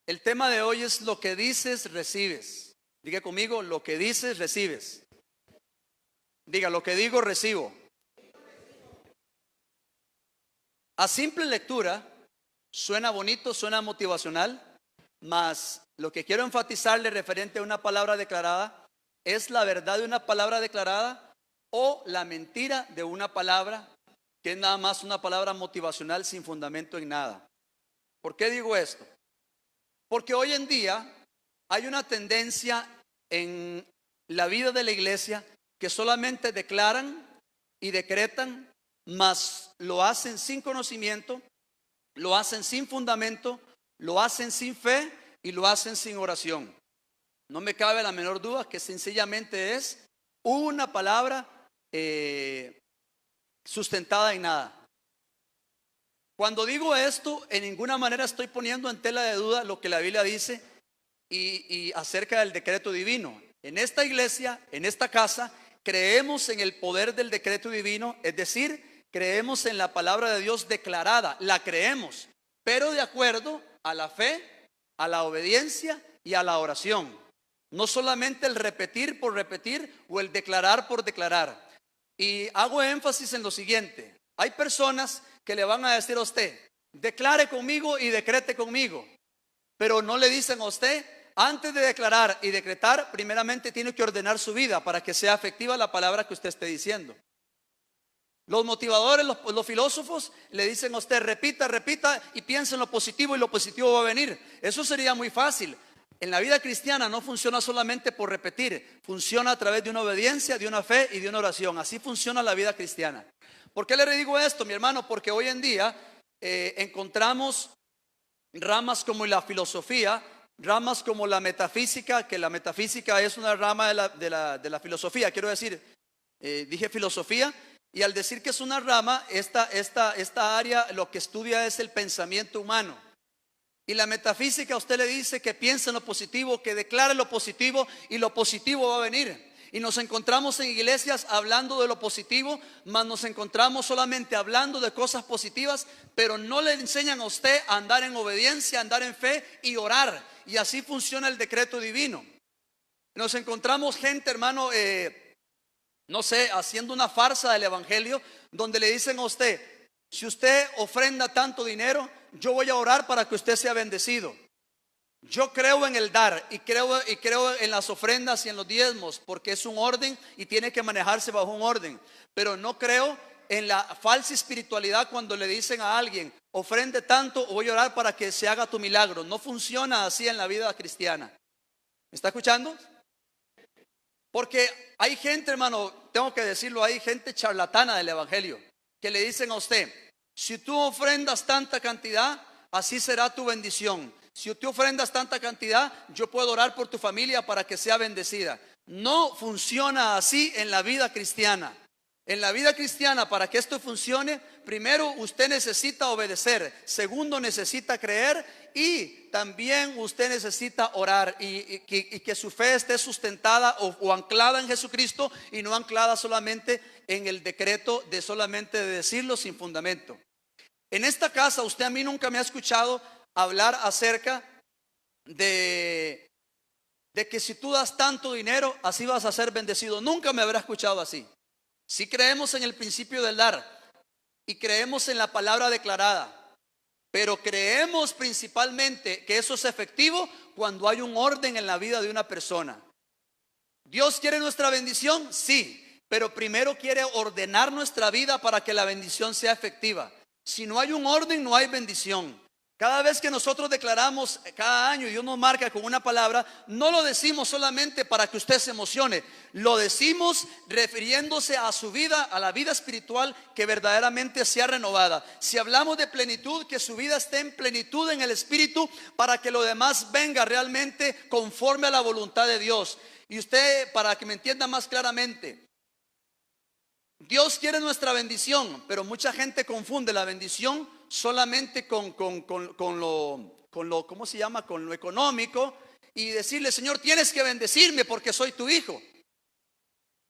El tema de hoy es lo que dices, recibes. Diga conmigo, lo que dices, recibes. Diga, lo que digo, recibo. A simple lectura, suena bonito, suena motivacional, mas lo que quiero enfatizarle referente a una palabra declarada es la verdad de una palabra declarada o la mentira de una palabra que es nada más una palabra motivacional sin fundamento en nada. ¿Por qué digo esto? Porque hoy en día hay una tendencia en la vida de la iglesia que solamente declaran y decretan, mas lo hacen sin conocimiento, lo hacen sin fundamento, lo hacen sin fe y lo hacen sin oración. No me cabe la menor duda que sencillamente es una palabra sustentada en nada. Cuando digo esto, en ninguna manera estoy poniendo en tela de duda lo que la Biblia dice y acerca del decreto divino. En esta iglesia, en esta casa, creemos en el poder del decreto divino, es decir, creemos en la palabra de Dios declarada, la creemos, pero de acuerdo a la fe, a la obediencia y a la oración. No solamente el repetir por repetir o el declarar por declarar. Y hago énfasis en lo siguiente: hay personas que le van a decir a usted, declare conmigo y decrete conmigo, pero no le dicen a usted, antes de declarar y decretar, primeramente tiene que ordenar su vida para que sea efectiva la palabra que usted esté diciendo. Los motivadores, los filósofos le dicen a usted, repita, repita y piensa en lo positivo y lo positivo va a venir. Eso sería muy fácil. En la vida cristiana no funciona solamente por repetir, funciona a través de una obediencia, de una fe y de una oración. Así funciona la vida cristiana. ¿Por qué le digo esto, mi hermano? Porque hoy en día encontramos ramas como la filosofía, ramas como la metafísica, que la metafísica es una rama de la filosofía. Quiero decir, dije filosofía, y al decir que es una rama, esta área lo que estudia es el pensamiento humano. Y la metafísica a usted le dice que piense en lo positivo, que declare lo positivo y lo positivo va a venir. Y nos encontramos en iglesias hablando de lo positivo, mas nos encontramos solamente hablando de cosas positivas, pero no le enseñan a usted a andar en obediencia, a andar en fe y orar. Y así funciona el decreto divino. Nos encontramos gente, hermano, no sé, haciendo una farsa del evangelio, donde le dicen a usted, si usted ofrenda tanto dinero, yo voy a orar para que usted sea bendecido. Yo creo en el dar y creo en las ofrendas y en los diezmos, porque es un orden y tiene que manejarse bajo un orden. Pero no creo en la falsa espiritualidad cuando le dicen a alguien, ofrende tanto o voy a orar para que se haga tu milagro. No funciona así en la vida cristiana. ¿Me está escuchando? Porque hay gente, hermano, tengo que decirlo, hay gente charlatana del evangelio que le dicen a usted, si tú ofrendas tanta cantidad, así será tu bendición. Si tú ofrendas tanta cantidad, yo puedo orar por tu familia para que sea bendecida. No funciona así en la vida cristiana. En la vida cristiana, para que esto funcione, primero usted necesita obedecer, segundo necesita creer y también usted necesita orar y que su fe esté sustentada o anclada en Jesucristo y no anclada solamente en el decreto de solamente de decirlo sin fundamento. En esta casa usted a mí nunca me ha escuchado hablar acerca de que si tú das tanto dinero, así vas a ser bendecido. Nunca me habrá escuchado así. Sí creemos en el principio del dar y creemos en la palabra declarada, pero creemos principalmente que eso es efectivo cuando hay un orden en la vida de una persona. ¿Dios quiere nuestra bendición? Sí, pero primero quiere ordenar nuestra vida para que la bendición sea efectiva. Si no hay un orden, no hay bendición. Cada vez que nosotros declaramos cada año y Dios nos marca con una palabra, no lo decimos solamente para que usted se emocione, lo decimos refiriéndose a su vida, a la vida espiritual que verdaderamente sea renovada. Si hablamos de plenitud, que su vida esté en plenitud en el espíritu para que lo demás venga realmente conforme a la voluntad de Dios. Y usted, para que me entienda más claramente, Dios quiere nuestra bendición, pero mucha gente confunde la bendición solamente con lo, ¿cómo se llama? Con lo económico y decirle, Señor, tienes que bendecirme porque soy tu hijo.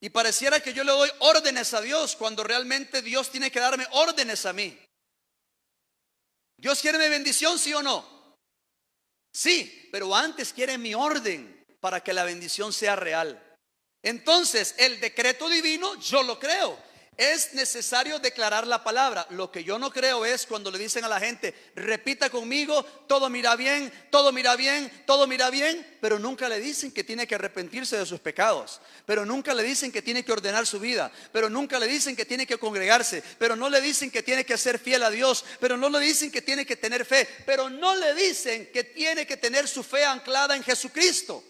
Y pareciera que yo le doy órdenes a Dios cuando realmente Dios tiene que darme órdenes a mí. ¿Dios quiere mi bendición, sí o no? Sí, pero antes quiere mi orden para que la bendición sea real. Entonces, el decreto divino yo lo creo. Es necesario declarar la palabra. Lo que yo no creo es cuando le dicen a la gente, repita conmigo, todo mira bien, todo mira bien, todo mira bien, pero nunca le dicen que tiene que arrepentirse de sus pecados, pero nunca le dicen que tiene que ordenar su vida, pero nunca le dicen que tiene que congregarse, pero no le dicen que tiene que ser fiel a Dios, pero no le dicen que tiene que tener fe, pero no le dicen que tiene que tener su fe anclada en Jesucristo.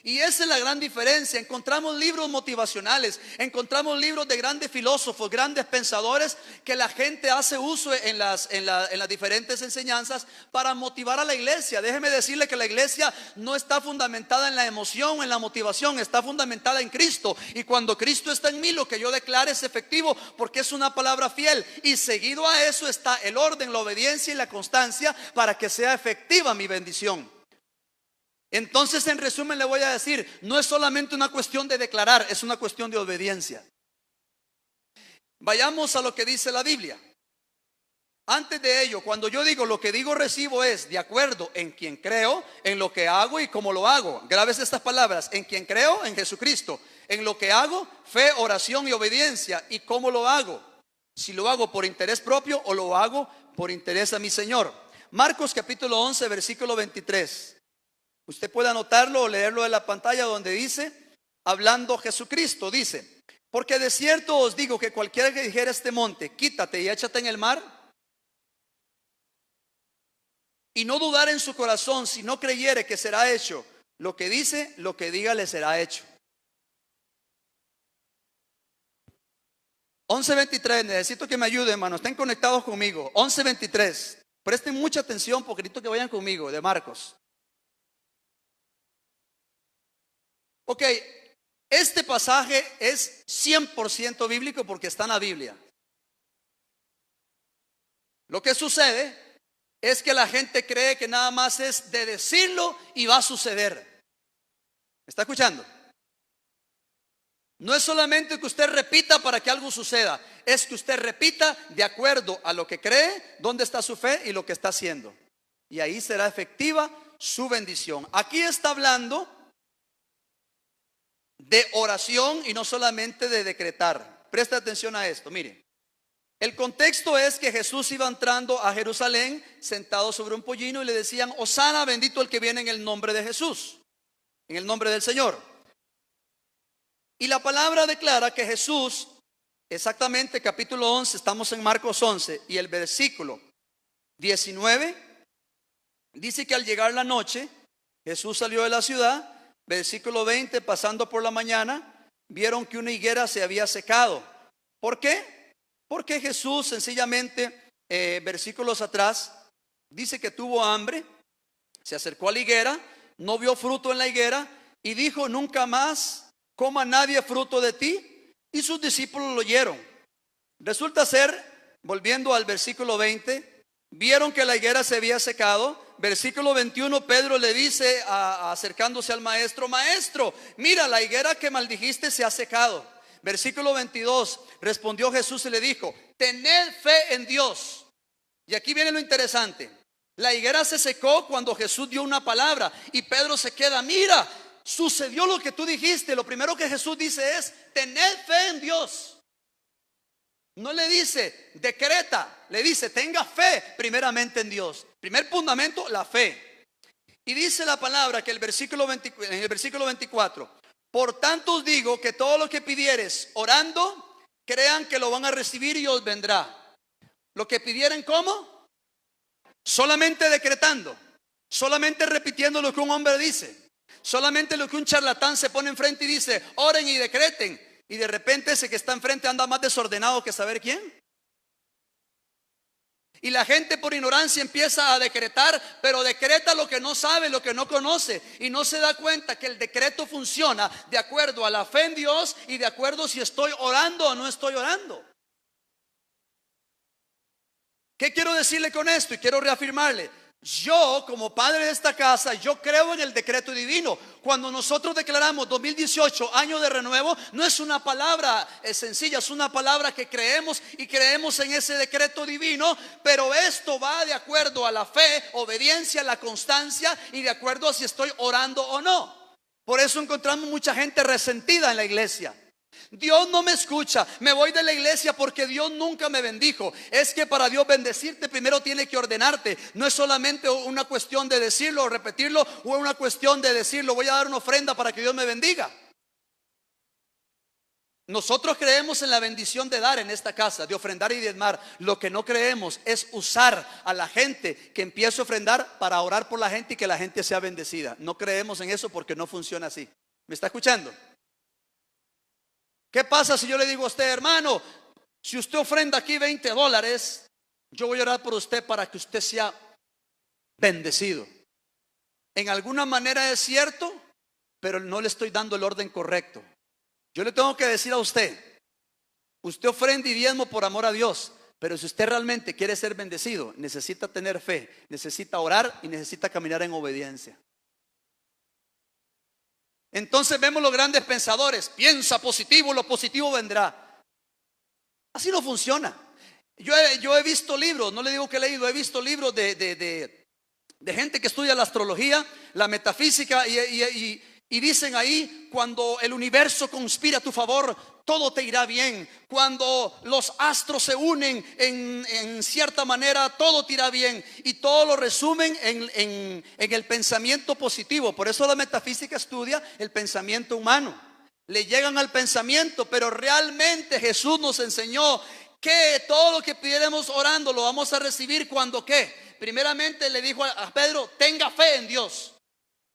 Y esa es la gran diferencia. Encontramos libros motivacionales, encontramos libros de grandes filósofos, grandes pensadores, que la gente hace uso en las diferentes enseñanzas para motivar a la iglesia. Déjeme decirle que la iglesia no está fundamentada en la emoción o en la motivación, está fundamentada en Cristo. Y cuando Cristo está en mí, lo que yo declare es efectivo, porque es una palabra fiel. Y seguido a eso está el orden, la obediencia y la constancia para que sea efectiva mi bendición. Entonces, en resumen, le voy a decir, no es solamente una cuestión de declarar, es una cuestión de obediencia. Vayamos a lo que dice la Biblia. Antes de ello, cuando yo digo lo que digo recibo, es de acuerdo en quien creo, en lo que hago y cómo lo hago. Grábese estas palabras: en quien creo, en Jesucristo. En lo que hago, fe, oración y obediencia. ¿Y cómo lo hago? Si lo hago por interés propio o lo hago por interés a mi Señor. Marcos capítulo 11, versículo 23. Usted puede anotarlo o leerlo en la pantalla, donde dice, hablando Jesucristo, dice: porque de cierto os digo que cualquiera que dijera a este monte, quítate y échate en el mar, y no dudar en su corazón, si no creyere que será hecho lo que dice, lo que diga le será hecho. 11:23, necesito que me ayuden, hermanos, estén conectados conmigo. 11:23, presten mucha atención porque necesito que vayan conmigo, de Marcos. Ok, este pasaje es 100% bíblico porque está en la Biblia. Lo que sucede es que la gente cree que nada más es de decirlo y va a suceder. ¿Me está escuchando? No es solamente que usted repita para que algo suceda, es que usted repita de acuerdo a lo que cree, dónde está su fe y lo que está haciendo. Y ahí será efectiva su bendición. Aquí está hablando de oración y no solamente de decretar. Presta atención a esto, mire. El contexto es que Jesús iba entrando a Jerusalén sentado sobre un pollino y le decían: Hosana, bendito el que viene en el nombre de Jesús, en el nombre del Señor. Y la palabra declara que Jesús, exactamente capítulo 11, estamos en Marcos 11 y el versículo 19, dice que al llegar la noche, Jesús salió de la ciudad. Versículo 20, pasando por la mañana, vieron que una higuera se había secado. ¿Por qué? Porque Jesús sencillamente, versículos atrás, dice que tuvo hambre, se acercó a la higuera, no vio fruto en la higuera y dijo: nunca más coma nadie fruto de ti. Y sus discípulos lo oyeron. Resulta ser, volviendo al versículo 20, vieron que la higuera se había secado. Versículo 21, Pedro le dice, acercándose al maestro: maestro, mira, la higuera que maldijiste se ha secado. Versículo 22, respondió Jesús y le dijo: tened fe en Dios. Y aquí viene lo interesante. La higuera se secó cuando Jesús dio una palabra y Pedro se queda: mira, sucedió lo que tú dijiste. Lo primero que Jesús dice es: tened fe en Dios. No le dice decreta, le dice tenga fe primeramente en Dios. Primer fundamento, la fe. Y dice la palabra que en el versículo 24: por tanto os digo que todo lo que pidieres orando, crean que lo van a recibir y os vendrá. Lo que pidieren, ¿cómo? Solamente decretando, solamente repitiendo lo que un hombre dice, solamente lo que un charlatán se pone enfrente y dice: oren y decreten. Y de repente ese que está enfrente anda más desordenado que saber quién. Y la gente por ignorancia empieza a decretar, pero decreta lo que no sabe, lo que no conoce, y no se da cuenta que el decreto funciona de acuerdo a la fe en Dios y de acuerdo si estoy orando o no estoy orando. ¿Qué quiero decirle con esto? Y quiero reafirmarle: Yo, como padre de esta casa, yo creo en el decreto divino. Cuando nosotros declaramos 2018, año de renuevo, no es una palabra sencilla, es una palabra que creemos y creemos en ese decreto divino. Pero esto va de acuerdo a la fe, obediencia, la constancia y de acuerdo a si estoy orando o no. Por eso encontramos mucha gente resentida en la iglesia. Dios no me escucha, me voy de la iglesia porque Dios nunca me bendijo. Es que para Dios bendecirte primero tiene que ordenarte. No es solamente una cuestión de decirlo o repetirlo, o una cuestión de decirlo, voy a dar una ofrenda para que Dios me bendiga. Nosotros creemos en la bendición de dar en esta casa, de ofrendar y diezmar. Lo que no creemos es usar a la gente que empiece a ofrendar para orar por la gente y que la gente sea bendecida. No creemos en eso porque no funciona así. ¿Me está escuchando? ¿Qué pasa si yo le digo a usted, hermano, si usted ofrenda aquí $20, yo voy a orar por usted para que usted sea bendecido? En alguna manera es cierto, pero no le estoy dando el orden correcto. Yo le tengo que decir a usted, usted ofrenda y diezmo por amor a Dios, pero si usted realmente quiere ser bendecido, necesita tener fe, necesita orar y necesita caminar en obediencia. Entonces vemos los grandes pensadores, piensa positivo, lo positivo vendrá. Así no funciona. Yo he visto libros, no le digo que he leído, he visto libros de gente que estudia la astrología, la metafísica y dicen ahí, cuando el universo conspira a tu favor, todo te irá bien. Cuando los astros se unen en cierta manera, todo te irá bien. Y todo lo resumen en el pensamiento positivo. Por eso la metafísica estudia el pensamiento humano. Le llegan al pensamiento, pero realmente Jesús nos enseñó que todo lo que pidiéramos orando lo vamos a recibir cuando ¿qué? Primeramente le dijo a Pedro, tenga fe en Dios.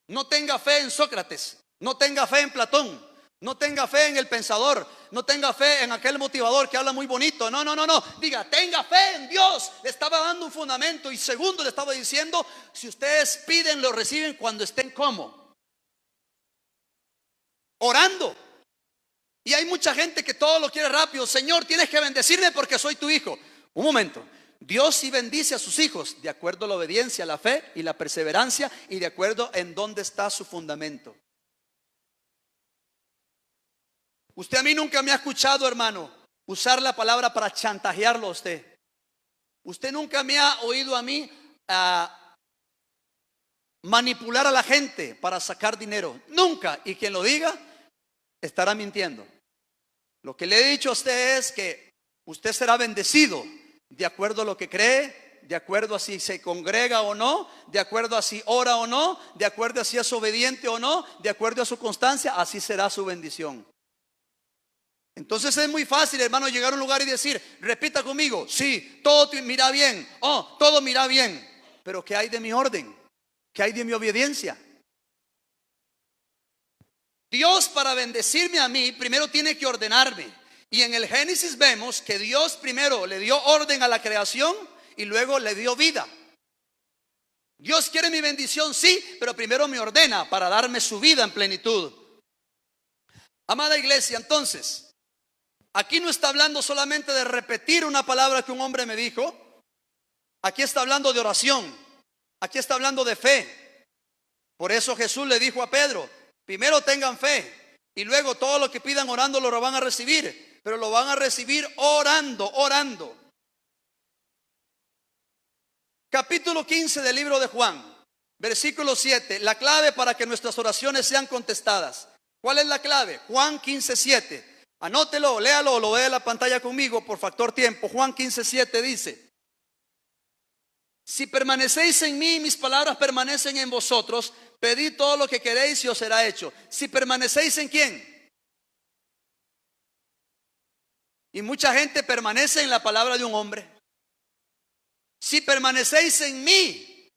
No tenga fe en Sócrates, no tenga fe en Platón, no tenga fe en el pensador, no tenga fe en aquel motivador que habla muy bonito. No. Diga, tenga fe en Dios. Le estaba dando un fundamento. Y segundo, le estaba diciendo, si ustedes piden, lo reciben cuando estén ¿cómo? Orando. Y hay mucha gente que todo lo quiere rápido. Señor, tienes que bendecirme porque soy tu hijo. Un momento. Dios sí bendice a sus hijos de acuerdo a la obediencia, la fe y la perseverancia y de acuerdo en dónde está su fundamento. Usted a mí nunca me ha escuchado, hermano, usar la palabra para chantajearlo a usted. Usted nunca me ha oído a mí manipular a la gente para sacar dinero. Nunca. Y quien lo diga estará mintiendo. Lo que le he dicho a usted es que usted será bendecido de acuerdo a lo que cree, de acuerdo a si se congrega o no, de acuerdo a si ora o no, de acuerdo a si es obediente o no, de acuerdo a su constancia, así será su bendición. Entonces es muy fácil, hermano, llegar a un lugar y decir, repita conmigo, sí, todo mira bien, todo mira bien, pero ¿qué hay de mi orden? ¿Qué hay de mi obediencia? Dios, para bendecirme a mí, primero tiene que ordenarme. Y en el Génesis vemos que Dios primero le dio orden a la creación y luego le dio vida. Dios quiere mi bendición, sí, pero primero me ordena para darme su vida en plenitud. Amada iglesia, entonces, aquí no está hablando solamente de repetir una palabra que un hombre me dijo. Aquí está hablando de oración. Aquí está hablando de fe. Por eso Jesús le dijo a Pedro, primero tengan fe y luego todo lo que pidan orando lo van a recibir. Pero lo van a recibir orando. Capítulo 15 del libro de Juan, versículo 7. La clave para que nuestras oraciones sean contestadas. ¿Cuál es la clave? Juan 15:7. Anótelo, léalo o lo vea en la pantalla conmigo por factor tiempo. Juan 15:7 dice: si permanecéis en mí y mis palabras permanecen en vosotros, pedid todo lo que queréis y os será hecho. Si permanecéis en ¿quién? Y mucha gente permanece en la palabra de un hombre. Si permanecéis en mí,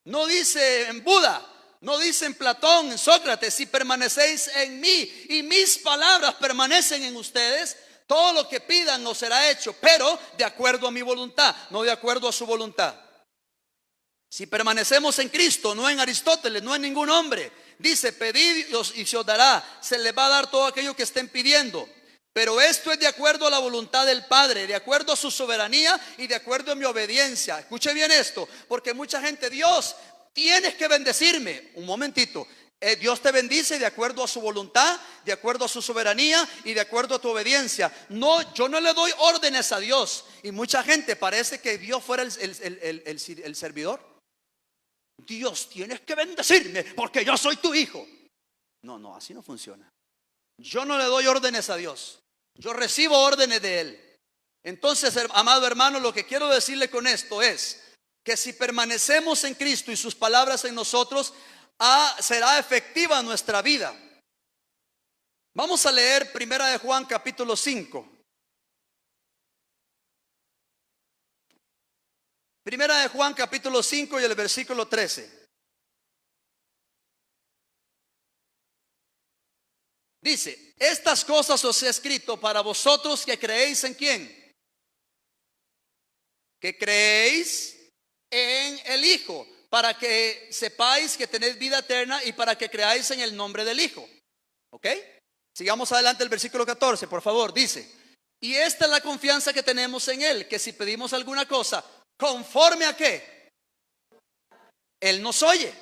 no dice en Buda, no dice en Platón, en Sócrates. Si permanecéis en mí y mis palabras permanecen en ustedes, todo lo que pidan os será hecho, pero de acuerdo a mi voluntad, no de acuerdo a su voluntad. Si permanecemos en Cristo, no en Aristóteles, no en ningún hombre, dice, pedid y se os dará, se les va a dar todo aquello que estén pidiendo. Pero esto es de acuerdo a la voluntad del Padre, de acuerdo a su soberanía y de acuerdo a mi obediencia. Escuche bien esto, porque mucha gente, Dios, tienes que bendecirme. Un momentito. Dios te bendice de acuerdo a su voluntad, de acuerdo a su soberanía y de acuerdo a tu obediencia. No, yo no le doy órdenes a Dios. Y mucha gente parece que Dios fuera el servidor. Dios, tienes que bendecirme porque yo soy tu hijo. No, así no funciona. Yo no le doy órdenes a Dios. Yo recibo órdenes de Él. Entonces, amado hermano, lo que quiero decirle con esto es que si permanecemos en Cristo y sus palabras en nosotros, será efectiva nuestra vida. Vamos a leer Primera de Juan capítulo 5. Primera de Juan capítulo 5 y el versículo 13. Dice: estas cosas os he escrito para vosotros que creéis en ¿quién? Que creéis en el Hijo, para que sepáis que tenéis vida eterna y para que creáis en el nombre del Hijo. ¿Ok? Sigamos adelante el versículo 14, por favor. Dice: y esta es la confianza que tenemos en Él, que si pedimos alguna cosa conforme a ¿qué? Él nos oye.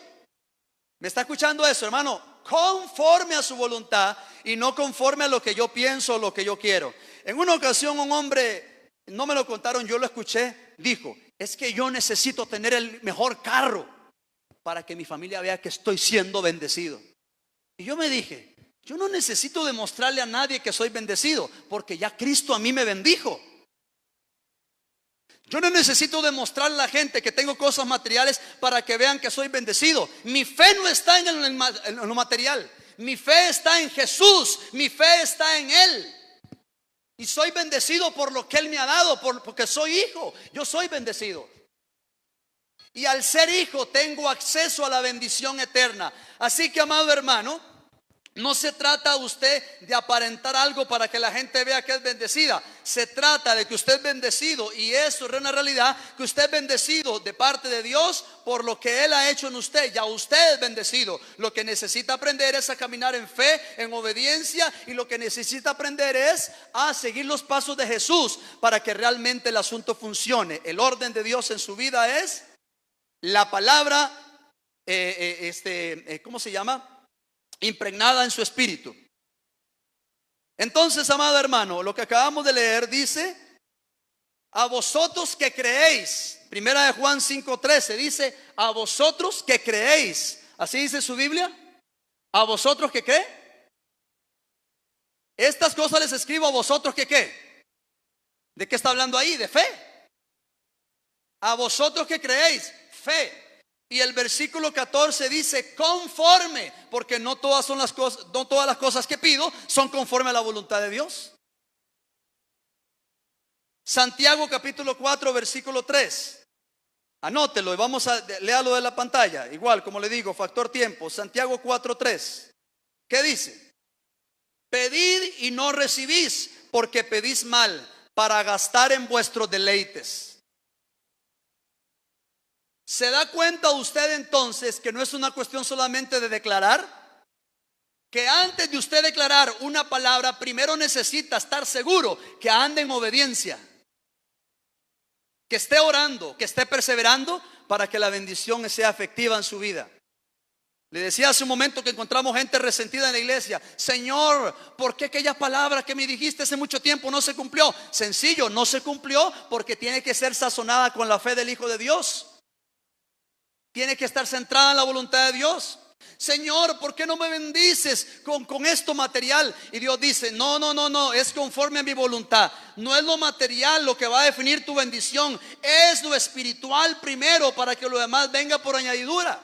¿Me está escuchando eso, hermano? Conforme a su voluntad y no conforme a lo que yo pienso o lo que yo quiero. En una ocasión un hombre, no me lo contaron, yo lo escuché, dijo: es que yo necesito tener el mejor carro para que mi familia vea que estoy siendo bendecido. Y yo me dije: yo no necesito demostrarle a nadie que soy bendecido, porque ya Cristo a mí me bendijo. Yo no necesito demostrarle a la gente que tengo cosas materiales para que vean que soy bendecido. Mi fe no está en lo material. Mi fe está en Jesús. Mi fe está en Él. Y soy bendecido por lo que Él me ha dado, porque soy hijo. Yo soy bendecido. Y al ser hijo tengo acceso a la bendición eterna. Así que, amado hermano, no se trata usted de aparentar algo para que la gente vea que es bendecida. Se trata de que usted es bendecido, y eso es una realidad, que usted es bendecido de parte de Dios por lo que Él ha hecho en usted. Ya usted es bendecido. Lo que necesita aprender es a caminar en fe, en obediencia, y lo que necesita aprender es a seguir los pasos de Jesús para que realmente el asunto funcione. El orden de Dios en su vida es la palabra, ¿cómo se llama? Impregnada en su espíritu. Entonces, amado hermano, lo que acabamos de leer dice: a vosotros que creéis. Primera de Juan 5:13 dice: a vosotros que creéis. ¿Así dice su Biblia? ¿A vosotros que qué? Estas cosas les escribo a vosotros que qué. ¿De qué está hablando ahí? De fe. A vosotros que creéis, fe. Y el versículo 14 dice: conforme, porque no todas las cosas que pido son conforme a la voluntad de Dios. Santiago capítulo 4 versículo 3. Anótelo y vamos a léalo de la pantalla. Igual, como le digo, factor tiempo. Santiago 4:3. ¿Qué dice? Pedid y no recibís, porque pedís mal, para gastar en vuestros deleites. ¿Se da cuenta usted entonces que no es una cuestión solamente de declarar? Que antes de usted declarar una palabra, primero necesita estar seguro que ande en obediencia, que esté orando, que esté perseverando para que la bendición sea efectiva en su vida. Le decía hace un momento que encontramos gente resentida en la iglesia. Señor, ¿por qué aquella palabra que me dijiste hace mucho tiempo no se cumplió? Sencillo, no se cumplió porque tiene que ser sazonada con la fe del Hijo de Dios. Tiene que estar centrada en la voluntad de Dios. Señor, ¿por qué no me bendices con esto material? Y Dios dice: no, es conforme a mi voluntad. No es lo material lo que va a definir tu bendición, es lo espiritual primero, para que lo demás venga por añadidura.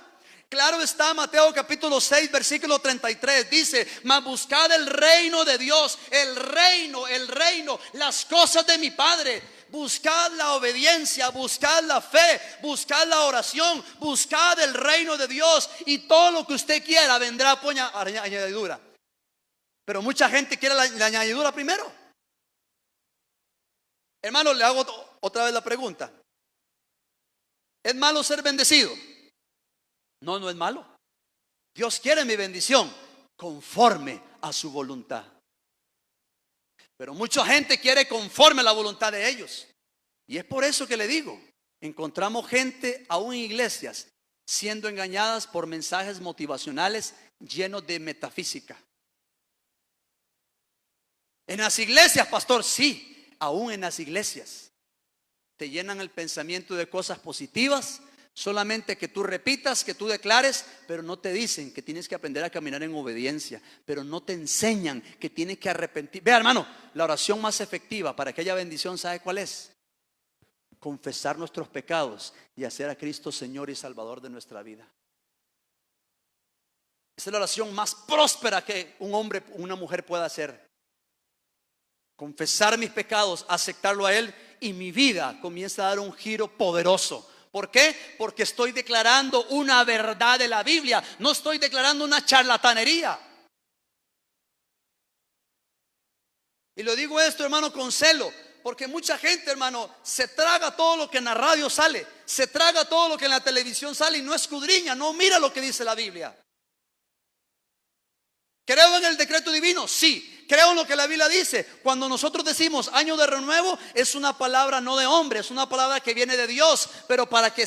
Claro está, Mateo capítulo 6 versículo 33 dice: mas buscad el reino de Dios, el reino, las cosas de mi Padre. Buscad la obediencia, buscad la fe, buscad la oración, buscad el reino de Dios, y todo lo que usted quiera vendrá por añadidura. Pero mucha gente quiere la añadidura primero. Hermano, le hago otra vez la pregunta: ¿es malo ser bendecido? No, no es malo. Dios quiere mi bendición conforme a su voluntad. Pero mucha gente quiere conforme a la voluntad de ellos. Y es por eso que le digo, encontramos gente, aún en iglesias, siendo engañadas por mensajes motivacionales llenos de metafísica. En las iglesias, pastor, sí, aún en las iglesias te llenan el pensamiento de cosas positivas, solamente que tú repitas, que tú declares, pero no te dicen que tienes que aprender a caminar en obediencia, pero no te enseñan que tienes que arrepentir. Vea, hermano, la oración más efectiva para que haya bendición, ¿sabe cuál es? Confesar nuestros pecados y hacer a Cristo Señor y Salvador de nuestra vida. Esa es la oración más próspera que un hombre o una mujer pueda hacer. Confesar mis pecados, aceptarlo a Él, y mi vida comienza a dar un giro poderoso. ¿Por qué? Porque estoy declarando una verdad de la Biblia, no estoy declarando una charlatanería. Y lo digo esto, hermano, con celo, porque mucha gente, hermano, se traga todo lo que en la radio sale, se traga todo lo que en la televisión sale y no escudriña, no mira lo que dice la Biblia. ¿Creo en el decreto divino? Sí. Creo en lo que la Biblia dice. Cuando nosotros decimos año de renuevo, es una palabra no de hombre, es una palabra que viene de Dios. Pero para que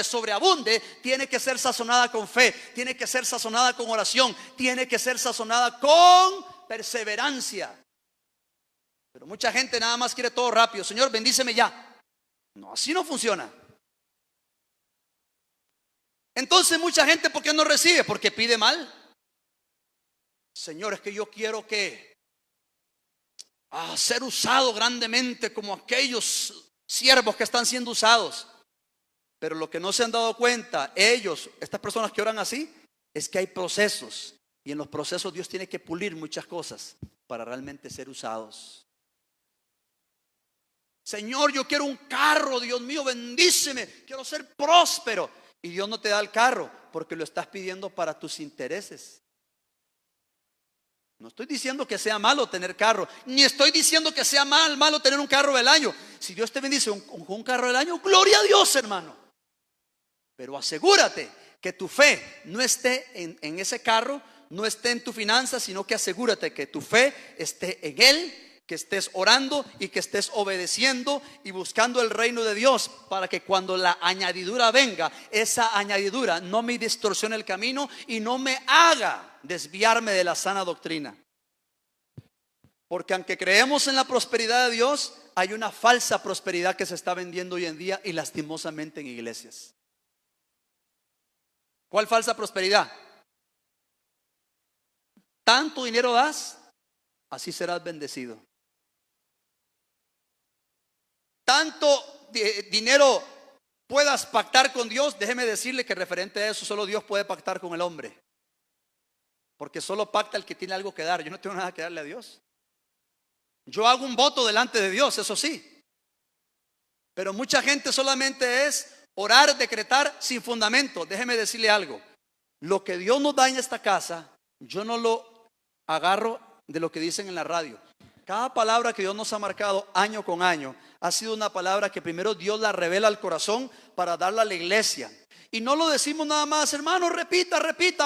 sobreabunde, tiene que ser sazonada con fe, tiene que ser sazonada con oración, tiene que ser sazonada con perseverancia. Pero mucha gente nada más quiere todo rápido. Señor, bendíceme ya. No, así no funciona. Entonces mucha gente, ¿por qué no recibe? Porque pide mal. Señor, es que yo quiero ser usado grandemente como aquellos siervos que están siendo usados. Pero lo que no se han dado cuenta, estas personas que oran así, es que hay procesos. Y en los procesos Dios tiene que pulir muchas cosas para realmente ser usados. Señor, yo quiero un carro, Dios mío, bendíceme, quiero ser próspero. Y Dios no te da el carro porque lo estás pidiendo para tus intereses. No estoy diciendo que sea malo tener carro, ni estoy diciendo que sea malo tener un carro del año. Si Dios te bendice con un carro del año, gloria a Dios, hermano. Pero asegúrate que tu fe no esté en ese carro, no esté en tu finanza, sino que asegúrate que tu fe esté en Él, que estés orando y que estés obedeciendo y buscando el reino de Dios, para que cuando la añadidura venga, esa añadidura no me distorsione el camino y no me haga desviarme de la sana doctrina. Porque aunque creemos en la prosperidad de Dios, hay una falsa prosperidad que se está vendiendo hoy en día y lastimosamente en iglesias. ¿Cuál falsa prosperidad? Tanto dinero das, así serás bendecido. Tanto dinero puedas pactar con Dios, déjeme decirle que referente a eso, solo Dios puede pactar con el hombre. Porque solo pacta el que tiene algo que dar. Yo no tengo nada que darle a Dios. Yo hago un voto delante de Dios, eso sí. Pero mucha gente solamente es orar, decretar sin fundamento. Déjeme decirle algo. Lo que Dios nos da en esta casa, yo no lo agarro de lo que dicen en la radio. Cada palabra que Dios nos ha marcado año con año ha sido una palabra que primero Dios la revela al corazón para darla a la iglesia. Y no lo decimos nada más, hermano, repita,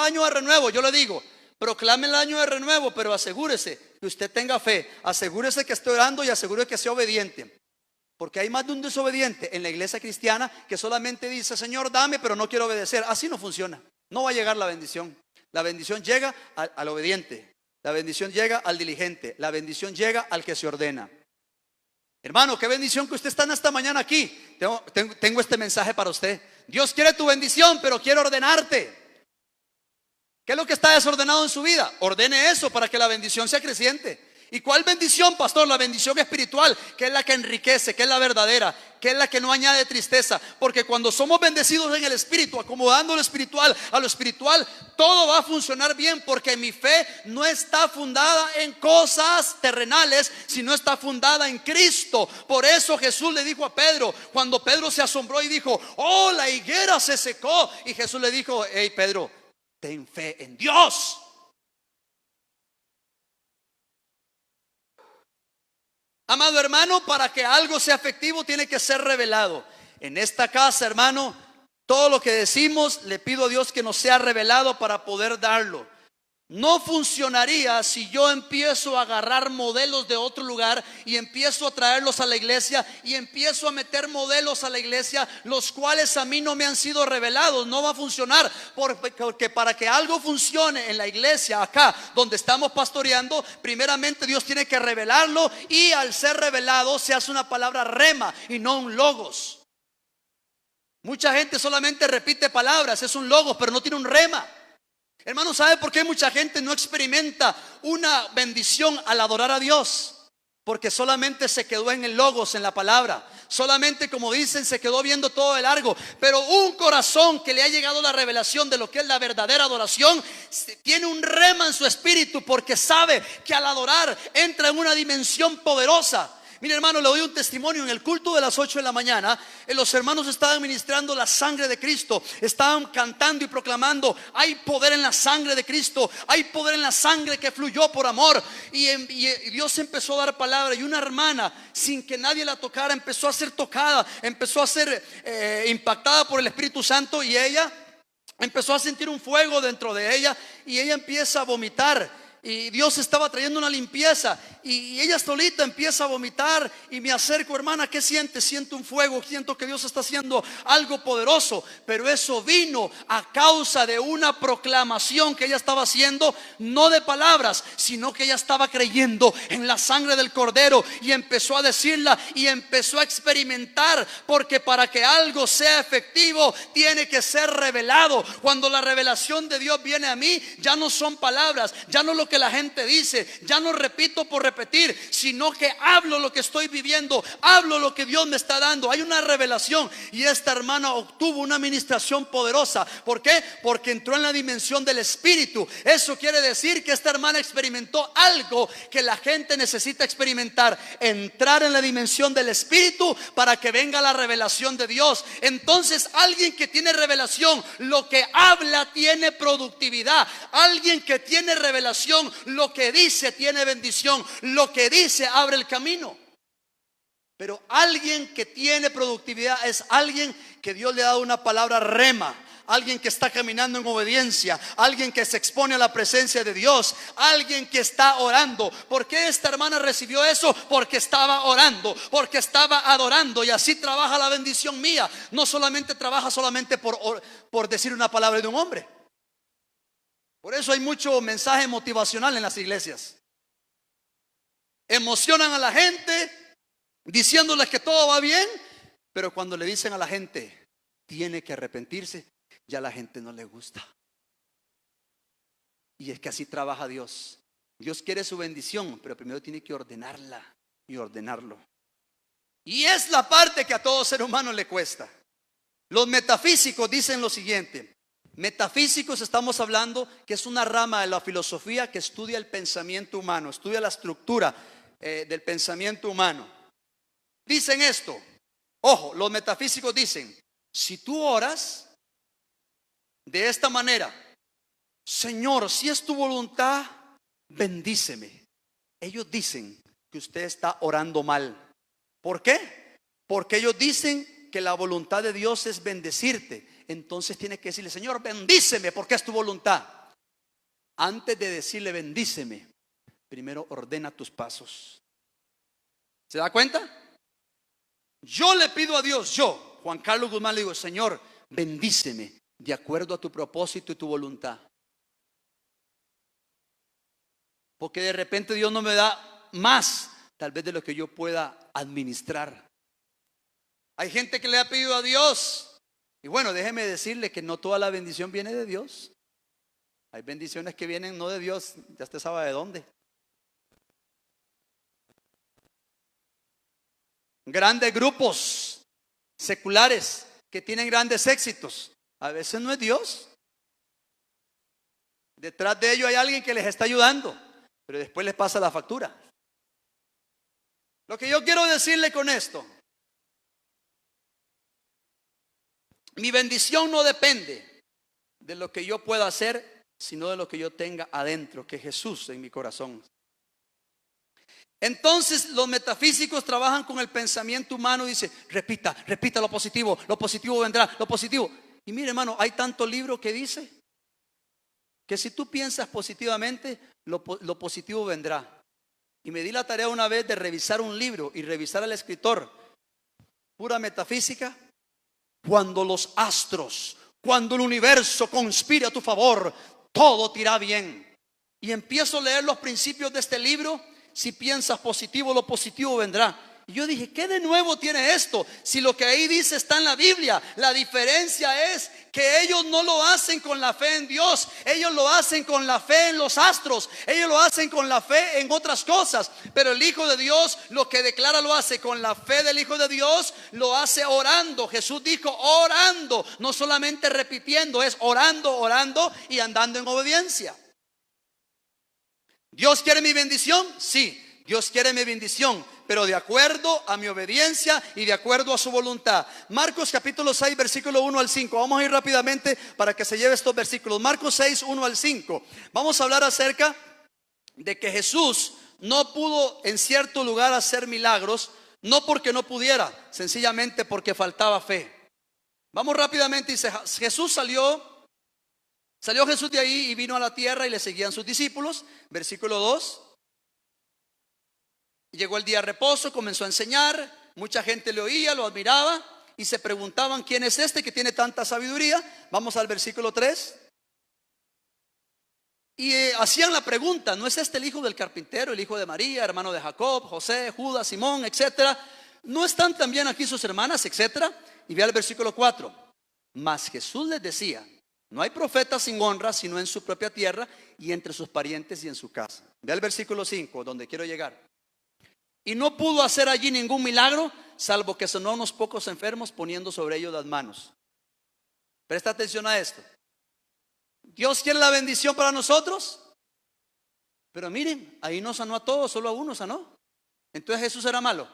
año de renuevo. Yo le digo, proclame el año de renuevo, pero asegúrese que usted tenga fe, asegúrese que esté orando y asegúrese que sea obediente. Porque hay más de un desobediente en la iglesia cristiana que solamente dice, Señor, dame, pero no quiero obedecer. Así no funciona. No va a llegar la bendición. La bendición llega al obediente. La bendición llega al diligente. La bendición llega al que se ordena. Hermano, qué bendición que usted está en esta mañana aquí. Tengo este mensaje para usted. Dios quiere tu bendición, pero quiere ordenarte. ¿Qué es lo que está desordenado en su vida? Ordene eso para que la bendición sea creciente. ¿Y cuál bendición, pastor? La bendición espiritual, que es la que enriquece, que es la verdadera, que es la que no añade tristeza. Porque cuando somos bendecidos en el espíritu, acomodando lo espiritual a lo espiritual, todo va a funcionar bien, porque mi fe no está fundada en cosas terrenales, sino está fundada en Cristo. Por eso Jesús le dijo a Pedro, cuando Pedro se asombró y dijo, oh, la higuera se secó, y Jesús le dijo, hey Pedro, ten fe en Dios. Amado hermano, para que algo sea efectivo tiene que ser revelado. En esta casa, hermano, todo lo que decimos le pido a Dios que nos sea revelado para poder darlo. no funcionaría si yo empiezo a agarrar modelos de otro lugar y empiezo a traerlos a la iglesia y empiezo a meter modelos a la iglesia, los cuales a mí no me han sido revelados. No va a funcionar, porque para que algo funcione en la iglesia acá donde estamos pastoreando, primeramente Dios tiene que revelarlo, y al ser revelado se hace una palabra rema y no un logos. Mucha gente solamente repite palabras, es un logos, pero no tiene un rema. Hermano, ¿sabe por qué mucha gente no experimenta una bendición al adorar a Dios? Porque solamente se quedó en el logos, en la palabra. Solamente, como dicen, se quedó viendo todo de largo. Pero un corazón que le ha llegado la revelación de lo que es la verdadera adoración, tiene un rema en su espíritu, porque sabe que al adorar entra en una dimensión poderosa. Mire, hermano, le doy un testimonio. En el culto de las 8 de la mañana, los hermanos estaban ministrando la sangre de Cristo. Estaban cantando y proclamando: hay poder en la sangre de Cristo, hay poder en la sangre que fluyó por amor. Y Dios empezó a dar palabra, y una hermana, sin que nadie la tocara, empezó a ser tocada, empezó a ser impactada por el Espíritu Santo, y ella empezó a sentir un fuego dentro de ella, y ella empieza a vomitar. Y Dios estaba trayendo una limpieza, y ella solita empieza a vomitar. Y me acerco: hermana, ¿qué sientes? Siento un fuego, siento que Dios está haciendo algo poderoso. Pero eso vino a causa de una proclamación que ella estaba haciendo, no de palabras, sino que ella estaba creyendo en la sangre del Cordero, y empezó a decirla y empezó a experimentar. Porque para que algo sea efectivo, tiene que ser revelado. Cuando la revelación de Dios viene a mí, ya no son palabras, ya no lo que la gente dice, ya no repito por repetir, sino que hablo lo que estoy viviendo, hablo lo que Dios me está dando. Hay una revelación, y esta hermana obtuvo una administración poderosa. ¿Por qué? Porque entró en la dimensión del Espíritu. Eso quiere decir que esta hermana experimentó algo que la gente necesita experimentar: entrar en la dimensión del Espíritu para que venga la revelación de Dios. Entonces, alguien que tiene revelación, lo que habla tiene productividad. Alguien que tiene revelación, lo que dice tiene bendición, lo que dice abre el camino. Pero alguien que tiene productividad es alguien que Dios le ha dado una palabra rema, alguien que está caminando en obediencia, alguien que se expone a la presencia de Dios, alguien que está orando. ¿Por qué esta hermana recibió eso? Porque estaba orando, porque estaba adorando. Y así trabaja la bendición mía. No solamente trabaja solamente por decir una palabra de un hombre. Por eso hay mucho mensaje motivacional en las iglesias. Emocionan a la gente diciéndoles que todo va bien, pero cuando le dicen a la gente tiene que arrepentirse, ya a la gente no le gusta. Y es que así trabaja Dios. Dios quiere su bendición, pero primero tiene que ordenarla y ordenarlo. Y es la parte que a todo ser humano le cuesta. Los metafísicos dicen lo siguiente. Metafísicos, estamos hablando que es una rama de la filosofía que estudia el pensamiento humano, estudia la estructura del pensamiento humano. Dicen esto, ojo, los metafísicos dicen: si tú oras de esta manera, Señor, si es tu voluntad, bendíceme. Ellos dicen que usted está orando mal. ¿Por qué? Porque ellos dicen que la voluntad de Dios es bendecirte. Entonces tiene que decirle: Señor, bendíceme porque es tu voluntad. Antes de decirle bendíceme, primero ordena tus pasos. ¿Se da cuenta? Yo le pido a Dios, yo, Juan Carlos Guzmán, le digo: Señor, bendíceme de acuerdo a tu propósito y tu voluntad. Porque de repente Dios no me da más, tal vez, de lo que yo pueda administrar. Hay gente que le ha pedido a Dios. Y bueno, déjeme decirle que no toda la bendición viene de Dios. Hay bendiciones que vienen no de Dios, ya usted sabe de dónde. Grandes grupos seculares que tienen grandes éxitos, a veces no es Dios. Detrás de ellos hay alguien que les está ayudando, pero después les pasa la factura. Lo que yo quiero decirle con esto: mi bendición no depende de lo que yo pueda hacer, sino de lo que yo tenga adentro, que es Jesús en mi corazón. Entonces los metafísicos trabajan con el pensamiento humano. Dice: repita lo positivo vendrá, lo positivo. Y mire, hermano, hay tanto libro que dice que si tú piensas positivamente, lo positivo vendrá. Y me di la tarea una vez de revisar un libro y revisar al escritor, pura metafísica. Cuando los astros, cuando el universo conspira a tu favor, todo te irá bien. Y empiezo a leer los principios de este libro. Si piensas positivo, lo positivo vendrá. Y yo dije, ¿qué de nuevo tiene esto? Si lo que ahí dice está en la Biblia. La diferencia es que ellos no lo hacen con la fe en Dios. Ellos lo hacen con la fe en los astros. Ellos lo hacen con la fe en otras cosas. Pero el Hijo de Dios lo que declara lo hace con la fe del Hijo de Dios. Lo hace orando. Jesús dijo orando. No solamente repitiendo, es orando, orando y andando en obediencia. ¿Dios quiere mi bendición? Sí, Dios quiere mi bendición, pero de acuerdo a mi obediencia y de acuerdo a su voluntad. Marcos capítulo 6, versículo 1 al 5. Vamos a ir rápidamente para que se lleve estos versículos. Marcos 6, 1 al 5. Vamos a hablar acerca de que Jesús no pudo en cierto lugar hacer milagros, no porque no pudiera, sencillamente porque faltaba fe. Vamos rápidamente. Dice, Salió Jesús de ahí y vino a la tierra y le seguían sus discípulos. Versículo 2. Llegó el día de reposo, comenzó a enseñar. Mucha gente le oía, lo admiraba y se preguntaban, ¿quién es este que tiene tanta sabiduría? Vamos al versículo 3. Y hacían la pregunta, ¿no es este el hijo del carpintero, el hijo de María, hermano de Jacob, José, Judas, Simón, etcétera? ¿No están también aquí sus hermanas, etcétera? Y vea el versículo 4. Mas Jesús les decía, no hay profeta sin honra, sino en su propia tierra y entre sus parientes y en su casa. Vea el versículo 5, donde quiero llegar. Y no pudo hacer allí ningún milagro, salvo que sanó a unos pocos enfermos poniendo sobre ellos las manos. Presta atención a esto. Dios quiere la bendición para nosotros, pero miren, ahí no sanó a todos, solo a uno sanó. Entonces Jesús era malo.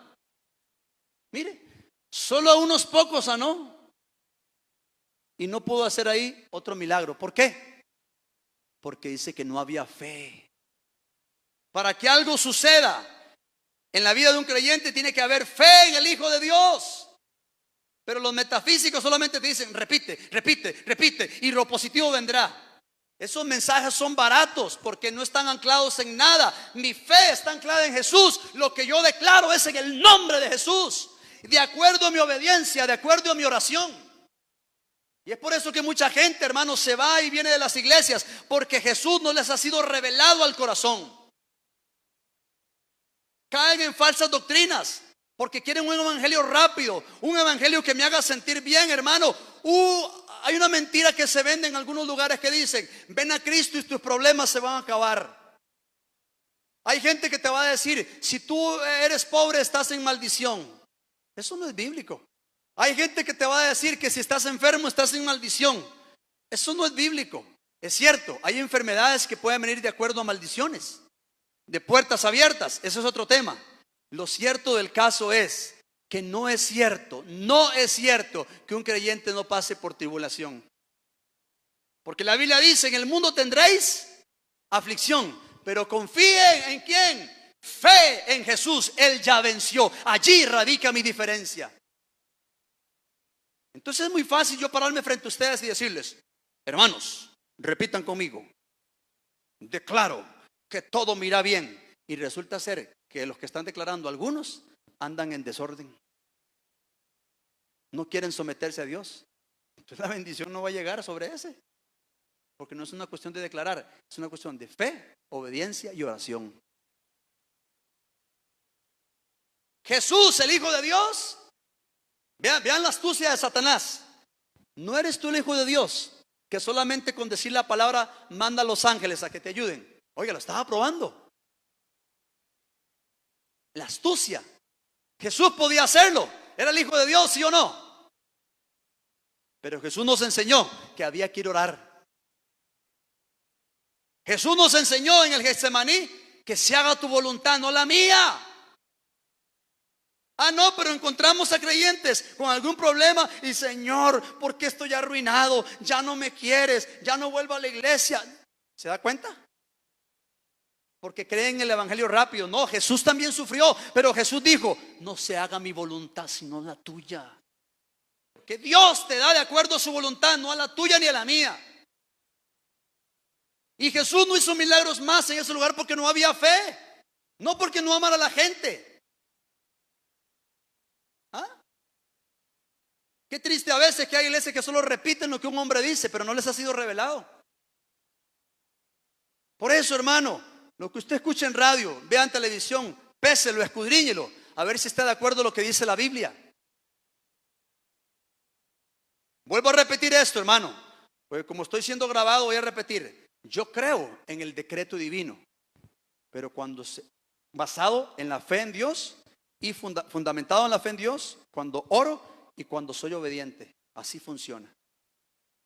Mire, solo a unos pocos sanó. Y no pudo hacer ahí otro milagro. ¿Por qué? Porque dice que no había fe. Para que algo suceda en la vida de un creyente tiene que haber fe en el Hijo de Dios. Pero los metafísicos solamente te dicen repite, repite, repite y lo positivo vendrá. Esos mensajes son baratos porque no están anclados en nada. Mi fe está anclada en Jesús. Lo que yo declaro es en el nombre de Jesús, de acuerdo a mi obediencia, de acuerdo a mi oración. Y es por eso que mucha gente, hermanos, se va y viene de las iglesias, porque Jesús no les ha sido revelado al corazón. Caen en falsas doctrinas porque quieren un evangelio rápido, un evangelio que me haga sentir bien, hermano. Hay una mentira que se vende en algunos lugares que dicen, ven a Cristo y tus problemas se van a acabar. Hay gente que te va a decir, si tú eres pobre estás en maldición. Eso no es bíblico. Hay gente que te va a decir que si estás enfermo estás en maldición. Eso no es bíblico. Es cierto, hay enfermedades que pueden venir de acuerdo a maldiciones, de puertas abiertas. Eso es otro tema. Lo cierto del caso es que no es cierto que un creyente no pase por tribulación. Porque la Biblia dice, en el mundo tendréis aflicción, pero confíen ¿en quién? Fe en Jesús, Él ya venció. Allí radica mi diferencia. Entonces es muy fácil yo pararme frente a ustedes y decirles, hermanos, repitan conmigo, declaro que todo me irá bien. Y resulta ser que los que están declarando, algunos andan en desorden, no quieren someterse a Dios. Entonces la bendición no va a llegar sobre ese, porque no es una cuestión de declarar, es una cuestión de fe, obediencia y oración. Jesús, el Hijo de Dios. Vean la astucia de Satanás. No eres tú el Hijo de Dios, que solamente con decir la palabra manda a los ángeles a que te ayuden. Oiga, lo estaba probando. La astucia. Jesús podía hacerlo. Era el Hijo de Dios, ¿sí o no? Pero Jesús nos enseñó que había que ir a orar. Jesús nos enseñó en el Getsemaní que se haga tu voluntad, no la mía. No, pero encontramos a creyentes con algún problema y Señor, ¿por qué estoy arruinado? Ya no me quieres, ya no vuelvo a la iglesia. ¿Se da cuenta? Porque creen en el evangelio rápido. No, Jesús también sufrió, pero Jesús dijo, no se haga mi voluntad sino la tuya. Que Dios te da de acuerdo a su voluntad, no a la tuya ni a la mía. Y Jesús no hizo milagros más en ese lugar porque no había fe, no porque no amara a la gente. ¿Ah? Qué triste a veces que hay iglesias que solo repiten lo que un hombre dice, pero no les ha sido revelado. Por eso, hermano, lo que usted escucha en radio, vea en televisión, péselo, escudriñelo, a ver si está de acuerdo a lo que dice la Biblia. Vuelvo a repetir esto, hermano, porque como estoy siendo grabado voy a repetir. Yo creo en el decreto divino, pero basado en la fe en Dios y fundamentado en la fe en Dios, cuando oro y cuando soy obediente. Así funciona.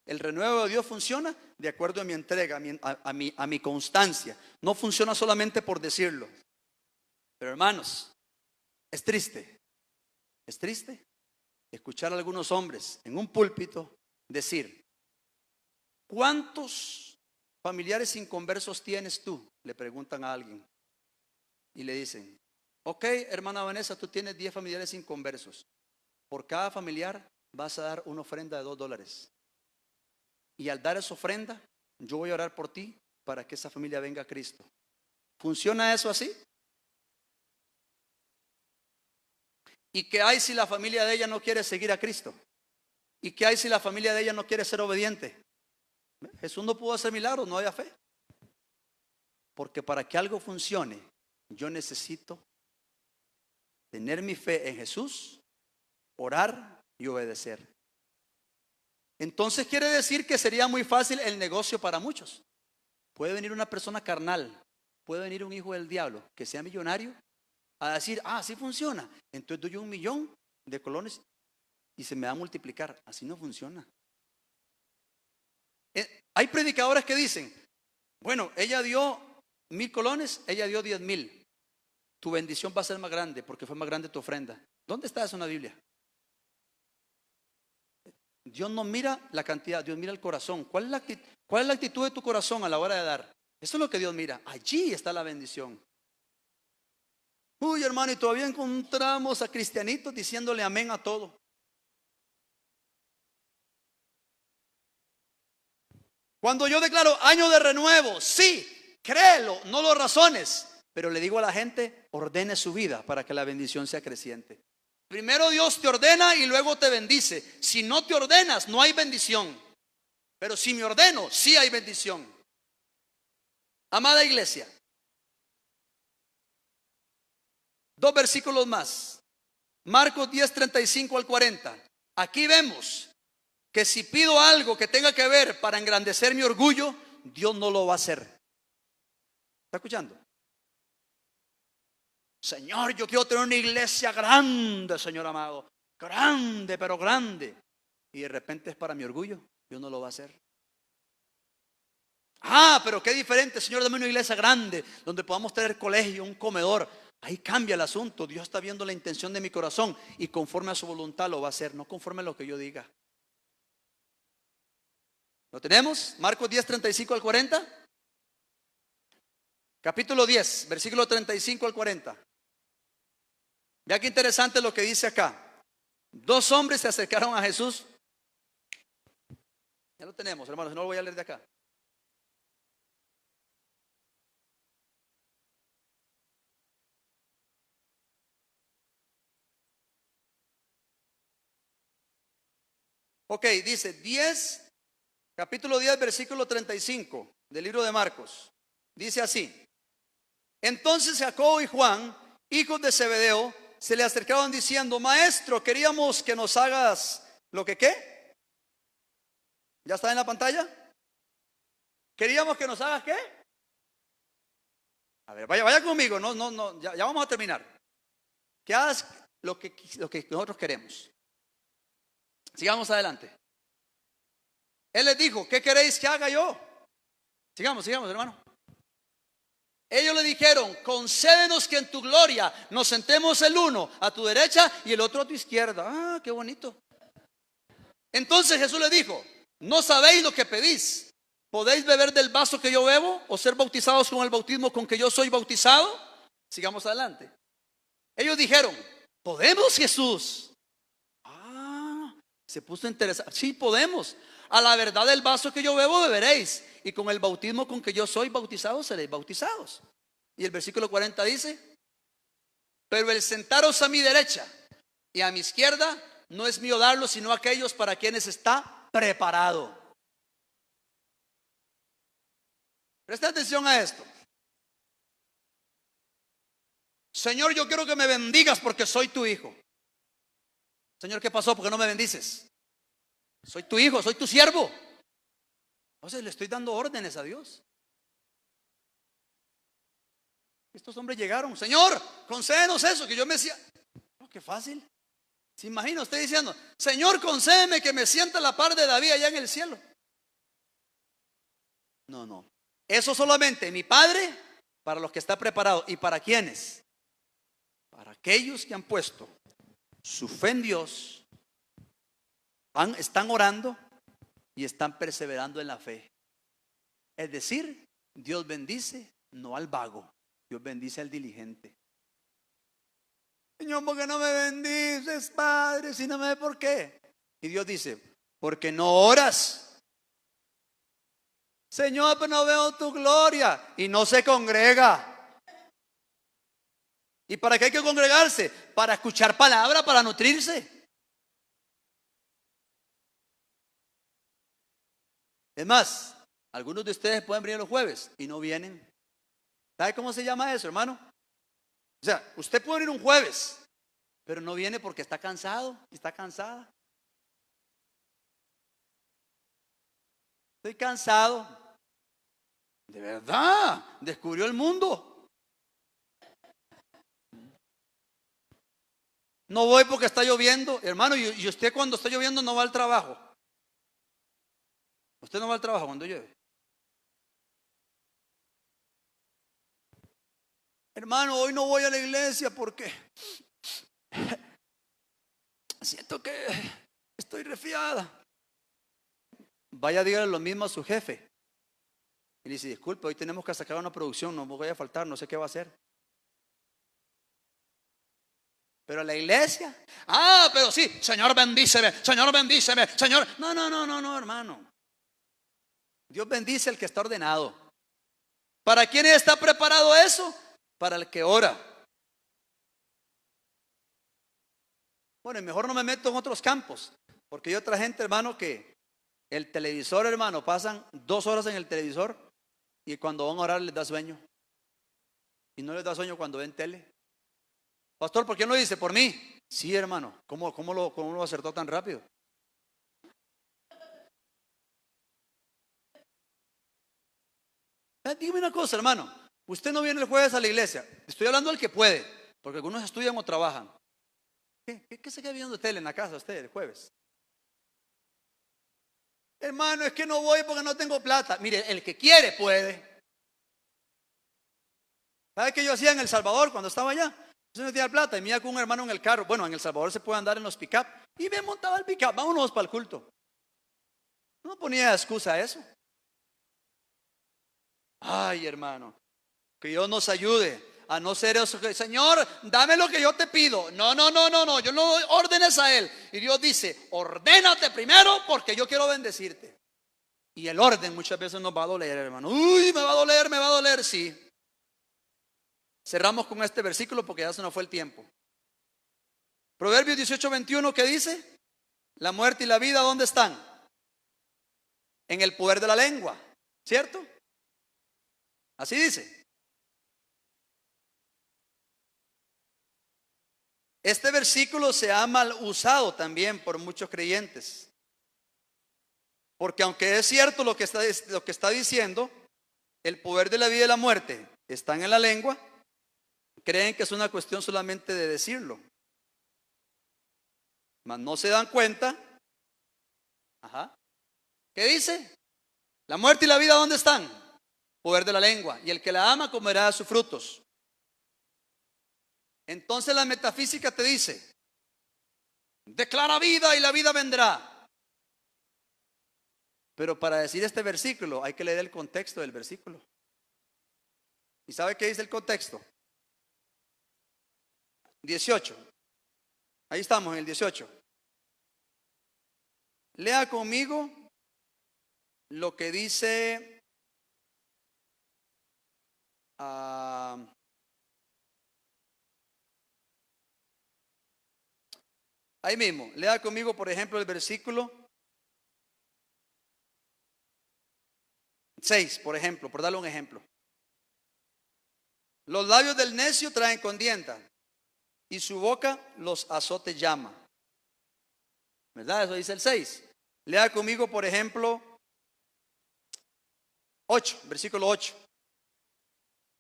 El renuevo de Dios funciona de acuerdo a mi entrega, a mi constancia. No funciona solamente por decirlo. Pero hermanos, es triste escuchar a algunos hombres en un púlpito decir: ¿cuántos familiares inconversos tienes tú? Le preguntan a alguien y le dicen: ok, hermana Vanessa, tú tienes 10 familiares inconversos. Por cada familiar vas a dar una ofrenda de $2. Y al dar esa ofrenda, yo voy a orar por ti para que esa familia venga a Cristo. ¿Funciona eso así? ¿Y qué hay si la familia de ella no quiere seguir a Cristo? ¿Y qué hay si la familia de ella no quiere ser obediente? Jesús no pudo hacer milagros, no había fe. Porque para que algo funcione, yo necesito tener mi fe en Jesús, orar y obedecer. Entonces quiere decir que sería muy fácil el negocio para muchos. Puede venir una persona carnal, puede venir un hijo del diablo que sea millonario a decir: así funciona, entonces doy 1 millón de colones y se me va a multiplicar. Así no funciona. Hay predicadores que dicen: bueno, ella dio 1,000 colones, ella dio 10,000. Tu bendición va a ser más grande porque fue más grande tu ofrenda. ¿Dónde está eso en la Biblia? Dios no mira la cantidad, Dios mira el corazón. ¿Cuál es la actitud de tu corazón a la hora de dar? Eso es lo que Dios mira. Allí está la bendición. Uy, hermano, y todavía encontramos a cristianitos diciéndole amén a todo. Cuando yo declaro año de renuevo, sí, créelo, no lo razones, pero le digo a la gente: ordene su vida para que la bendición sea creciente. Primero Dios te ordena y luego te bendice. Si no te ordenas, no hay bendición. Pero si me ordeno, sí hay bendición. Amada iglesia, 2 versículos más. Marcos 10:35 al 40. Aquí vemos que si pido algo que tenga que ver para engrandecer mi orgullo, Dios no lo va a hacer. ¿Está escuchando? Señor, yo quiero tener una iglesia grande, Señor amado. Grande, pero grande. Y de repente es para mi orgullo. Dios no lo va a hacer. Pero qué diferente, Señor, dame una iglesia grande donde podamos tener colegio, un comedor. Ahí cambia el asunto. Dios está viendo la intención de mi corazón y conforme a su voluntad lo va a hacer, no conforme a lo que yo diga. ¿Lo tenemos? Marcos 10:35 al 40. Capítulo 10, versículo 35 al 40. Vea qué interesante lo que dice acá. 2 hombres se acercaron a Jesús. Ya lo tenemos, hermanos, no lo voy a leer de acá. Ok, dice capítulo 10, versículo 35 del libro de Marcos. Dice así: entonces Jacobo y Juan, hijos de Zebedeo, se le acercaban diciendo: maestro, queríamos que nos hagas lo que ¿qué? ¿Ya está en la pantalla? ¿Queríamos que nos hagas qué? A ver, vaya conmigo, no, ya vamos a terminar. Que hagas lo que nosotros queremos. Sigamos adelante. Él les dijo: ¿qué queréis que haga yo? Sigamos, hermano. Ellos le dijeron: concédenos que en tu gloria nos sentemos el uno a tu derecha y el otro a tu izquierda. Qué bonito. Entonces Jesús le dijo: no sabéis lo que pedís. ¿Podéis beber del vaso que yo bebo o ser bautizados con el bautismo con que yo soy bautizado? Sigamos adelante. Ellos dijeron: ¿podemos, Jesús? Se puso interesante. Sí, podemos. A la verdad del vaso que yo bebo beberéis, y con el bautismo con que yo soy bautizado, seréis bautizados. Y el versículo 40 dice: pero el sentaros a mi derecha y a mi izquierda no es mío darlo, sino a aquellos para quienes está preparado. Presta atención a esto. Señor, yo quiero que me bendigas porque soy tu hijo. Señor, ¿qué pasó? ¿Por qué no me bendices? Soy tu hijo, soy tu siervo. Entonces le estoy dando órdenes a Dios. Estos hombres llegaron: Señor, concédenos eso. Que yo me decía, oh, qué fácil. ¿Se imagina usted diciendo: Señor, concédeme que me sienta a la par de David allá en el cielo? No, no. Eso solamente mi Padre, para los que está preparado. ¿Y para quiénes? Para aquellos que han puesto su fe en Dios, están orando y están perseverando en la fe. Es decir, Dios bendice no al vago, Dios bendice al diligente. Señor, ¿por qué no me bendices, Padre? Si no me ve por qué. Y Dios dice: porque no oras. Señor, pero no veo tu gloria. Y no se congrega. ¿Y para qué hay que congregarse? Para escuchar palabra, para nutrirse. Es más, algunos de ustedes pueden venir los jueves y no vienen. ¿Sabe cómo se llama eso, hermano? O sea, usted puede venir un jueves, pero no viene porque está cansado y está cansada. Estoy cansado. De verdad, descubrió el mundo. No voy porque está lloviendo, hermano. Y usted cuando está lloviendo no va al trabajo. Usted no va al trabajo cuando llueve. Hermano, hoy no voy a la iglesia porque siento que estoy resfriada. Vaya a dígale lo mismo a su jefe. Y le dice: disculpe, hoy tenemos que sacar una producción, no voy a faltar, no sé qué va a hacer. Pero a la iglesia, pero sí, Señor bendíceme, Señor bendíceme, Señor. No, hermano. Dios bendice al que está ordenado. ¿Para quién está preparado eso? Para el que ora. Bueno, y mejor no me meto en otros campos, porque hay otra gente, hermano, que el televisor, hermano, pasan 2 horas en el televisor y cuando van a orar les da sueño. Y no les da sueño cuando ven tele. Pastor, ¿por qué no lo dice? Por mí. Sí, hermano. ¿Cómo lo acertó tan rápido? Dígame una cosa, hermano. Usted no viene el jueves a la iglesia. Estoy hablando del que puede, porque algunos estudian o trabajan. ¿Qué se queda viendo tele en la casa usted el jueves? Hermano, es que no voy porque no tengo plata. Mire, el que quiere puede. ¿Sabe qué yo hacía en El Salvador cuando estaba allá? Yo no tenía plata y me iba con un hermano en el carro. Bueno, en El Salvador se puede andar en los pick-up. Y me montaba el pick-up. Vámonos para el culto. No ponía excusa a eso. Ay, hermano, que Dios nos ayude a no ser eso. Señor, dame lo que yo te pido. No, yo no doy órdenes a Él. Y Dios dice: ordénate primero porque yo quiero bendecirte. Y el orden muchas veces nos va a doler, hermano. Uy, me va a doler, sí. Cerramos con este versículo porque ya se nos fue el tiempo. Proverbios 18:21, ¿qué dice? La muerte y la vida, ¿dónde están? En el poder de la lengua, ¿cierto? Así dice. Este versículo se ha mal usado también por muchos creyentes. Porque aunque es cierto lo que está diciendo, el poder de la vida y la muerte están en la lengua, creen que es una cuestión solamente de decirlo. Mas no se dan cuenta. ¿Qué dice? La muerte y la vida, ¿dónde están? Poder de la lengua. Y el que la ama comerá sus frutos. Entonces la metafísica te dice: declara vida y la vida vendrá. Pero para decir este versículo hay que leer el contexto del versículo. ¿Y sabe qué dice el contexto? 18. Ahí estamos en el 18. Lea conmigo lo que dice Ahí mismo, lea conmigo, por ejemplo, el versículo 6, por ejemplo, por darle un ejemplo. Los labios del necio traen contienda, y su boca los azotes llama. ¿Verdad? Eso dice el 6. Lea conmigo, por ejemplo, 8, versículo 8.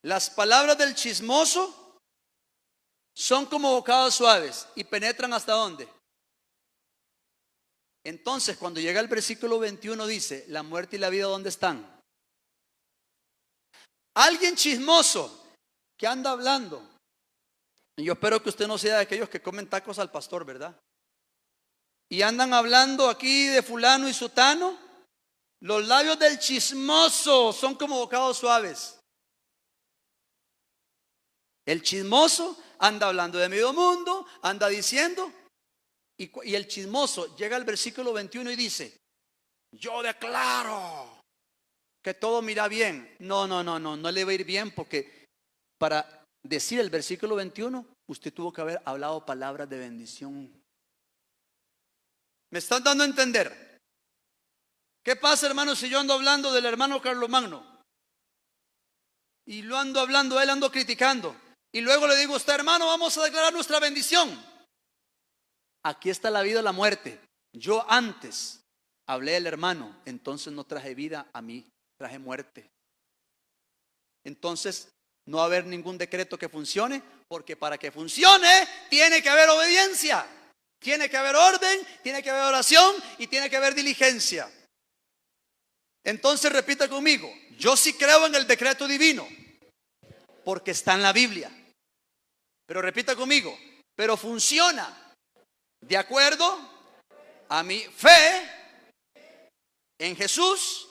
Las palabras del chismoso son como bocados suaves y penetran hasta dónde. Entonces, cuando llega el versículo 21 dice, la muerte y la vida, ¿dónde están? Alguien chismoso que anda hablando. Y yo espero que usted no sea de aquellos que comen tacos al pastor, ¿verdad? Y andan hablando aquí de fulano y sutano. Los labios del chismoso son como bocados suaves. El chismoso anda hablando de medio mundo, anda diciendo, y el chismoso llega al versículo 21 y dice, yo declaro que todo mira bien. No le va a ir bien, porque para decir el versículo 21, usted tuvo que haber hablado palabras de bendición. ¿Me están dando a entender? ¿Qué pasa, hermano, si yo ando hablando del hermano Carlomagno? Y lo ando hablando, él ando criticando. Y luego le digo a usted, hermano, vamos a declarar nuestra bendición. Aquí está la vida o la muerte. Yo antes hablé del hermano, entonces no traje vida a mí, traje muerte. Entonces no va a haber ningún decreto que funcione, porque para que funcione tiene que haber obediencia, tiene que haber orden, tiene que haber oración y tiene que haber diligencia. Entonces repita conmigo, yo sí creo en el decreto divino, porque está en la Biblia. Pero repita conmigo, pero funciona de acuerdo a mi fe en Jesús,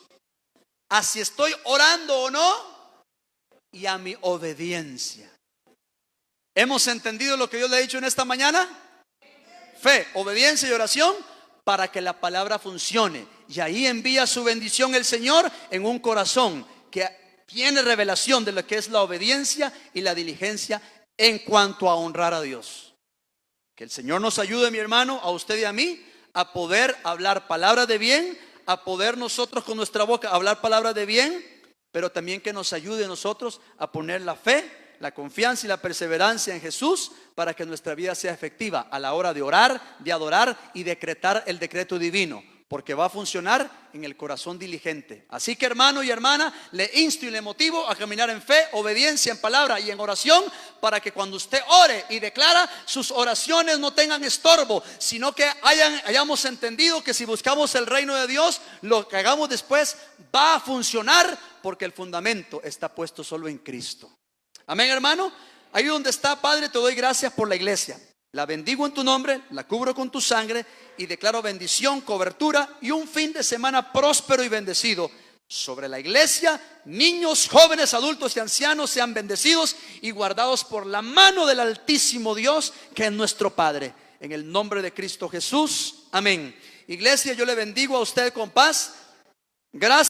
a si estoy orando o no, y a mi obediencia. ¿Hemos entendido lo que Dios le ha dicho en esta mañana? Fe, obediencia y oración para que la palabra funcione. Y ahí envía su bendición el Señor en un corazón que tiene revelación de lo que es la obediencia y la diligencia en cuanto a honrar a Dios. Que el Señor nos ayude, mi hermano, a usted y a mí, a poder hablar palabras de bien, a poder nosotros con nuestra boca hablar palabras de bien, pero también que nos ayude a nosotros a poner la fe, la confianza y la perseverancia en Jesús para que nuestra vida sea efectiva a la hora de orar, de adorar y decretar el decreto divino, porque va a funcionar en el corazón diligente. Así que, hermano y hermana, le insto y le motivo a caminar en fe, obediencia, en palabra y en oración, para que cuando usted ore y declara, sus oraciones no tengan estorbo, sino que hayamos entendido que si buscamos el reino de Dios, lo que hagamos después va a funcionar, porque el fundamento está puesto solo en Cristo. Amén, hermano. Ahí donde está, Padre, te doy gracias por la iglesia. La bendigo en tu nombre, la cubro con tu sangre y declaro bendición, cobertura y un fin de semana próspero y bendecido sobre la iglesia. Niños, jóvenes, adultos y ancianos sean bendecidos y guardados por la mano del Altísimo Dios, que es nuestro Padre. En el nombre de Cristo Jesús. Amén. Iglesia, yo le bendigo a usted con paz. Gracias.